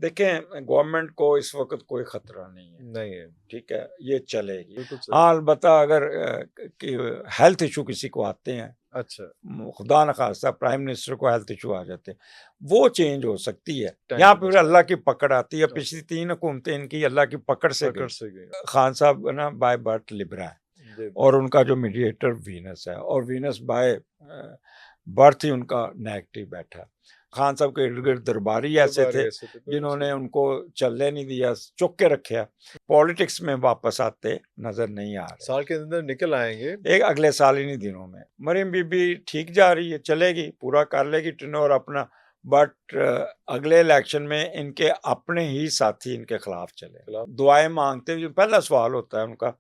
देखें, गवर्नमेंट को इस वक़्त कोई ख़तरा नहीं है, नहीं है, ठीक है? ये चलेगी। बिल्कुल सही। हाँ, अलबत्ता अगर कि हेल्थ इश्यू किसी को आते हैं, अच्छा, खुदा न ख़ास्ता प्राइम मिनिस्टर को हेल्थ इश्यू आ जाते हैं, वो चेंज हो सकती है। टाइम यहाँ का पे फिर मसला अल्लाह की पकड़ आती है। है। पिछली 3 हुकूमतें इनकी अल्लाह की पकड़ से पकड़ गई। से गई। खान साहब ना बाय बर्थ लिबरा हैं जी, और उनका जो मीडिएटर वीनस है और वीनस बाय बर्थ ही उनका नेगेटिव बैठा है। खान साहब के इर्द-गिर्द दरबारी ऐसे दरबारी थे, ऐसे थे, बिल्कुल सही। जिन्होंने उनको चलने नहीं दिया, चुक के रखा। पॉलिटिक्स में वापस आते नज़र नहीं आ रहे। साल के अंदर निकल आएँगे। एक अगले साल इन्हीं दिनों में। मरियम बीबी ठीक जा रही है, चलेगी, पूरा कर लेगी टेन्योर अपना, बट अगले इलेक्शन में इनके अपने ही साथी इनके खिलाफ चले। खिलाफ दुआएँ माँगते हुए पहला सवाल होता है उनका,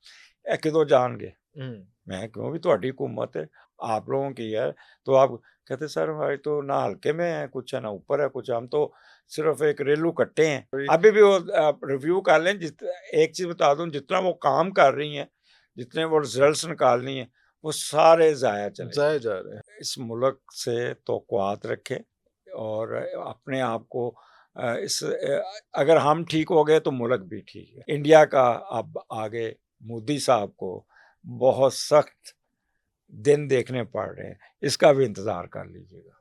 "ए किदों जाणगे?" हुँ, मैं क्यों भी तुहाडी हुकूमत है, आप लोगों की है। तो आप कहते सर हमारी तो ना हल्के में है कुछ, है ना ऊपर है कुछ, हम तो सिर्फ एक रेलू कट्टे हैं। वही अभी भी वो रिव्यू कर लें, एक चीज़ बता दूँ, जितना वो काम कर रही हैं, जितने वो रिजल्ट्स निकाल रही हैं, वो सारे ज़ाया चले जाए गए। जा रहे हैं। इस मुल्क से तौक़ुआत रखें और अपने आप को अगर हम ठीक हो गए तो मुल्क भी ठीक है। इंडिया का अब आगे मोदी साहब को बहुत सख्त दिन देखने पड़ रहे हैं, इसका भी इंतज़ार कर लीजिएगा।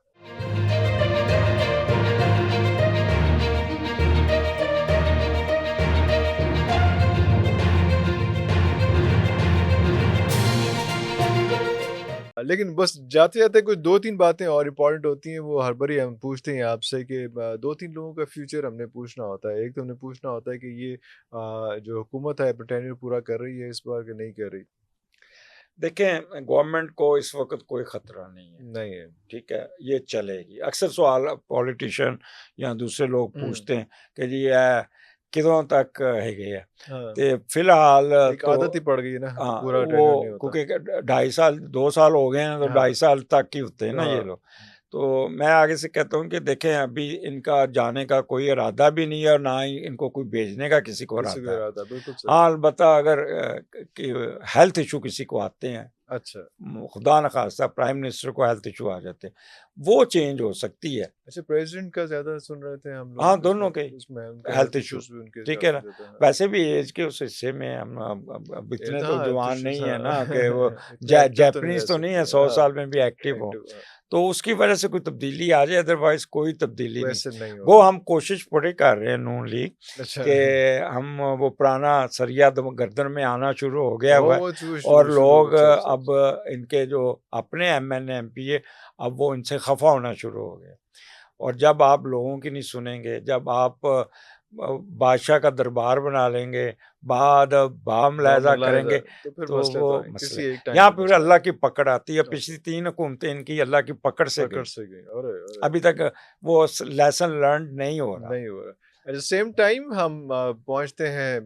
लेकिन बस जाते-जाते कुछ 2-3 बातें और इम्पोर्टेंट होती हैं, वो हर बारी हम पूछते हैं आपसे कि 2-3 लोगों का फ्यूचर हमने पूछना होता है। एक तो हमने पूछना होता है कि ये जो हुकूमत है, टेन्योर पूरा कर रही है इस बार कि नहीं कर रही? देखें, गवर्नमेंट को इस वक़्त कोई ख़तरा नहीं है, नहीं है। ठीक है? ये चलेगी। अक्सर सवाल पॉलिटिशियन या दूसरे लोग हुँ, पूछते हैं कि जी किदों तक हैगे आ? हाँ, ते फिलहाल एक तो आदत ही पड़ गई है ना, हाँ, पूरा टेन्योर नहीं वो होता। क्योंकि 2.5 साल 2 साल हो गए हैं, तो हाँ, 2.5 साल तक ही होते हैं ना ये हाँ, लोग। तो मैं आगे से कहता हूँ कि देखें, अभी इनका जाने का कोई इरादा भी नहीं है और ना ही इनको कोई भेजने का किसी को किसी को इरादा है। इरादा बिल्कुल सही। हाँ, अलबत्ता अगर कि हेल्थ इश्यू किसी को आते हैं, अच्छा, खुदा न खास्ता प्राइम मिनिस्टर को हेल्थ इश्यू आ जाते हैं, वो चेंज हो सकती है। अच्छा प्रेज़िडेंट का ज़्यादा सुन रहे थे हम हाँ, लोग दोनों के उसमें उनके हेल्थ हेल्थ इश्यू, इश्यूज़ भी उनके ठीक है ज़्यादा ना? ज़्यादा हैं। वैसे भी एज के उस हिस्से में हम अब ये इतने तो तो हाँ, हेल्थ जवान इश्यूज़ नहीं है हाँ, ना कि वो इतने एक्टिव तो नहीं रह जैपनीज़ तो नहीं है, सकते। 100 हाँ, साल में भी एक्टिव हो। एक्टिव तो उसकी वजह से कोई तब्दीली आ जाए, अदरवाइज़ कोई तब्दीली नहीं। वैसे नहीं वो होगा। हम कोशिश पूरी कर रहे हैं नून लीग अच्छा कि हम वो पुराना सरिया दम गर्दन में आना शुरू हो गया हुआ है वो और शुरू लोग अच्छा, अच्छा, अब अच्छा। इनके जो अपने एमएनए, एमपीए, अब वो इनसे खफ़ा होना शुरू हो गए। और जब आप लोगों की नहीं सुनेंगे, जब आप बादशाह का दरबार बना लेंगे, बाद बाम लहज़ा बामुलाहिज़ा करेंगे, तो फिर तो मसले वो तो आए, मसले। किसी एक टाइम यहाँ पे पे फिर मसला अल्लाह की पकड़ आती है। आएगा। पिछली 3 हुकूमतें इनकी अल्लाह की पकड़ से पकड़ गई। से गई। अरे! अरे! अभी तक वो लेसन लर्न्ड नहीं हो रहा। नहीं हो रहा। एट द सेम टाइम हम पहुँचते हैं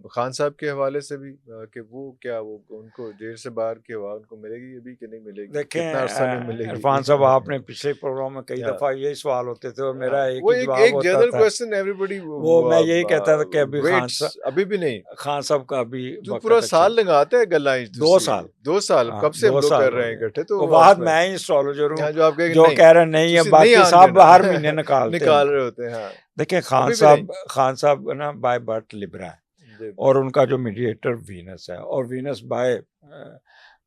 खान साहब के हवाले से भी कि वो क्या वो उनको जेल से बाहर की हवा उनको मिलेगी अभी कि नहीं मिलेगी? देखें, कितना अरसा में मिलेगी? इरफ़ान साहब, आपने पिछले प्रोग्राम में कई हाँ, दफ़ा यही सवाल होते थे और हाँ, मेरा एक वो ही एक जवाब एक होता जनरल था। क्वेश्चन एवरीबॉडी वो मैं यही कहता था कि अभी वेट्स अभी भी नहीं। खान साहब का अभी जो पूरा वक़्त अच्छा। साल लगाते हैं गल्लाइन 2 तुसी साल। 2 साल हाँ, कब से हम 2 लोग साल कर हो रहे हैं गए। इकट्ठे तो वो बात उसमें मैं ही एस्ट्रोलॉजर हूँ, यहाँ जो आप कहेंगे जो नहीं, कह रहे नहीं है, तुसी नहीं बाकी आन सब देना हर महीने निकालते हैं निकाल उनको। रहे होते हैं, हाँ। देखिए, अभी भी नहीं। खान साहब ना बाय बर्थ लिबरा हैं जी, और उनका जो मीडिएटर वीनस है और वीनस बाय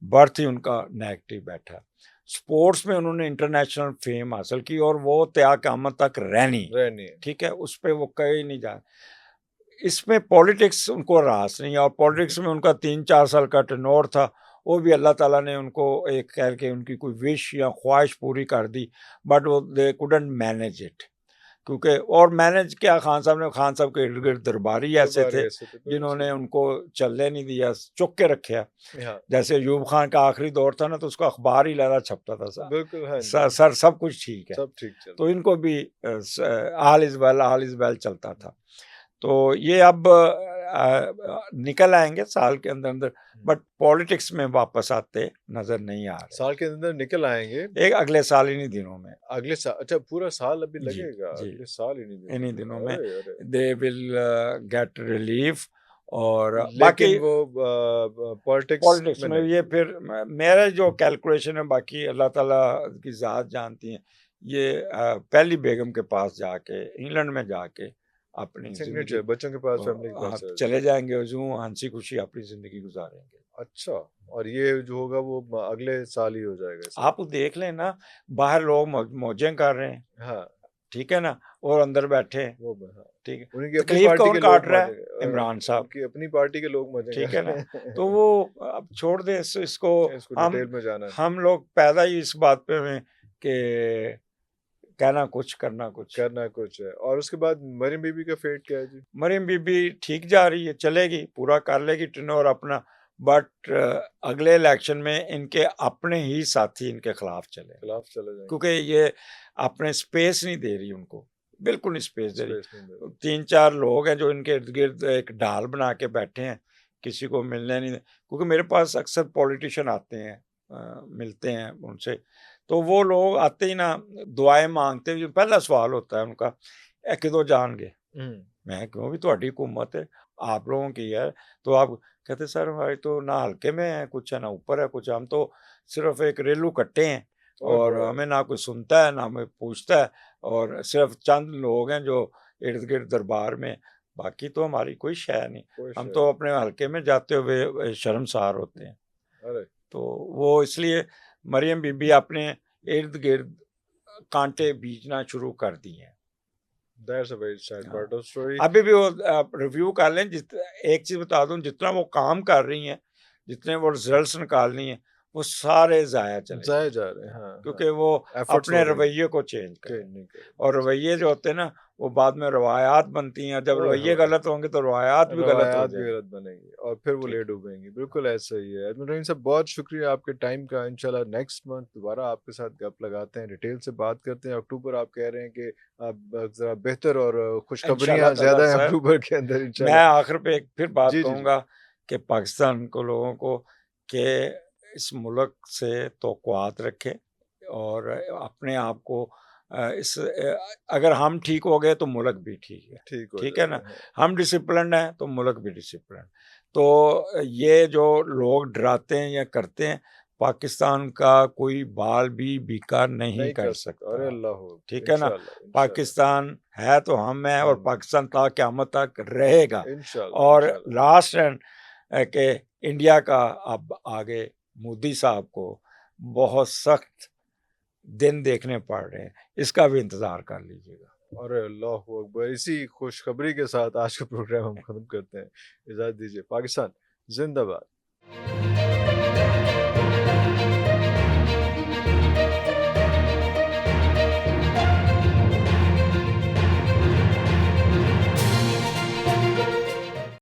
बर्थ ही उनका नेगेटिव बैठा है। स्पोर्ट्स में उन्होंने इंटरनेशनल फेम हासिल की और वो त्या क़यामत तक रहनी, रहनी है। ठीक है? उस पे वो कहीं नहीं जा। इसमें पॉलिटिक्स उनको रास नहीं है और पॉलिटिक्स में उनका 3-4 साल का टेन्योर था, वो भी अल्लाह ताला ने उनको एक कह के उनकी कोई विश या ख्वाहिश पूरी कर दी, बट वो दे कुडन्ट मैनेज इट। क्योंकि और मैनेज क्या, खान साहब के इर्द-गिर्द दरबारी ऐसे दरबारी थे, ऐसे थे, बिल्कुल सही। जिन्होंने उनको चलने नहीं दिया, चुक के रखा। हाँ, जैसे अयूब खान का आखिरी दौर था ना, तो उसका अखबार ही लहरा छपता था, बिल्कुल, हाँ जी, सर सब कुछ ठीक है। सब ठीक चल तो रहा है। इनको भी ऑल इज़ वेल चलता था। तो ये अब निकल आएँगे साल के अंदर-अंदर, हुँ, बट पॉलिटिक्स में वापस आते नज़र नहीं आ रहे। साल के अंदर निकल आएँगे, एक अगले साल इन्हीं दिनों में। अगले सा अच्छा पूरा साल अभी जी, लगेगा, जी, अगले साल इन्हीं दिनों इन्हीं में। दिनों में अरे! अरे! They will get relief. और बाकी लेकिन वो पॉलिटिक्स पॉलिटिक्स में में नहीं। ये फिर मेरा जो कैलकुलेशन है, बाकी अल्लाह ताला की ज़ात जानती है। ये पहली बेगम के पास जाके, इंग्लैंड में जाके अपनी सिग्नेचर ज़िंदगी बच्चों के पास, फैमिली के पास आप चले चले जाएँगे और यूँ हँसी-खुशी अपनी ज़िंदगी गुज़ारेंगे। अच्छा, और ये जो होगा वो अगले साल ही हो जाएगा ऐसा? आप देख लें ना, बाहर लोग मौजें कर रहे हैं, हाँ, ठीक है ना? और अंदर बैठे हैं, वो हाँ। ठीक है? उन्हीं की अपनी तकलीफ़ पार्टी कौन के लोग काट रहा है? मौजें इमरान साहब, उनकी अपनी पार्टी के लोग मौजें ठीक है कर ना? रहे हैं। तो वो अब छोड़ दें इसको इसको हम डिटेल में जाना नहीं। हम लोग पैदा ही इस बात पे हुए कि कहना कुछ, करना कुछ। करना कुछ है। और उसके बाद मरियम बीबी का फेट क्या है जी? मरियम बीबी ठीक जा रही है, चलेगी, पूरा कर लेगी टेन्योर अपना, बट अगले इलेक्शन में इनके अपने ही साथी इनके खिलाफ चले, खिलाफ चले जाएंगे, क्योंकि ये अपने स्पेस नहीं दे रही उनको, बिल्कुल नहीं स्पेस दे रही। स्पेस नहीं दे रहे। 3-4 लोग हैं जो इनके इर्द-गिर्द एक ढाल बना के बैठे हैं, किसी को मिलने नहीं, क्योंकि मेरे पास अक्सर पॉलिटिशियन आते हैं, मिलते हैं उनसे, तो वो लोग आते ही ना दुआएँ माँगते हैं, जो पहला सवाल होता है उनका, किदों जाणगे? मैं क्यों भी ਤੁਹਾਡੀ हुकूमत है, आप लोगों की है, तो आप कहते सर हमारी तो ना हल्के में है कुछ, है ना ऊपर है कुछ, हम तो सिर्फ एक रेलू कट्टे हैं ओए और होए! हमें ना कोई सुनता है ना हमें पूछता है, और सिर्फ चंद लोग हैं जो इर्द गिर्द दरबार में, बाकी तो हमारी कोई शय नहीं, कोई हम शय तो नहीं। अपने हल्के में जाते हुए शर्मसार होते हैं। अरे! तो वो इसलिए मरियम बीबी अपने इर्द गिर्द कांटे बीजना शुरू कर दिए हैं। दैट्स अ वेरी सैड हाँ। Part of story. अभी भी वो आप रिव्यू कर लें, एक चीज़ बता दूँ, जितना वो काम कर रही हैं, जितने वो रिजल्ट्स निकालनी है, वो सारे ज़ाया चले ज़ाया गए, जा रहे हैं, हाँ, हाँ। क्योंकि वो एफर्ट्स हो अपने रहे हैं, रवैये को चेंज चेंज करें। नहीं कर रहे, और दैट्स रवैये जो होते हैं ना, वो बाद में रवायात बनती हैं, जब ओए रवैये होए! गलत होंगे तो रवायात भी गलत हो रवायात भी जाएंगी। गलत बनेगी और फिर वो ठीक ले है, डूबेंगी। बिल्कुल ऐसा ही है। एडमिन रहीम साहब, बहुत शुक्रिया आपके टाइम का। इंशाल्लाह नेक्स्ट मंथ दोबारा आपके साथ गप लगाते हैं, डिटेल से बात करते हैं। अक्टूबर आप कह रहे हैं कि ज़रा बेहतर और इंशाल्लाह खुशखबरियाँ ताला ज़्यादा हैं सर। अक्टूबर के अंदर मैं इंशाल्लाह। आखिर पे एक फिर बात जी, जी, जी। कहूँगा कि पाकिस्तान को लोगों को कि इस मुल्क से तवक्कुआत रखें और अपने आप को अगर हम ठीक हो गए तो मुल्क भी ठीक ठीक हो है ना? जाएगा, हाँ। हम डिसिप्लिन्ड हैं तो मुल्क भी डिसिप्लिन। तो ये जो लोग डराते हैं या करते हैं, पाकिस्तान का कोई बाल भी बीका नहीं नहीं कर कर सकता। अरे सकता, अल्लाह हो! ठीक है ना? इंशाल्लाह, इंशाल्लाह। पाकिस्तान है तो हम हैं और हम पाकिस्तान ता क़यामत तक रहेगा। इंशाल्लाह, और इंशाल्लाह। लास्ट एंड कि इंडिया का अब आगे मोदी साहब को बहुत सख्त दिन देखने पड़ रहे हैं, इसका भी इंतज़ार कर लीजिएगा। अरे अल्लाहू अकबर! इसी खुशखबरी के साथ आज का प्रोग्राम हम खत्म करते हैं। इजाज़त दीजिए। पाकिस्तान ज़िंदाबाद।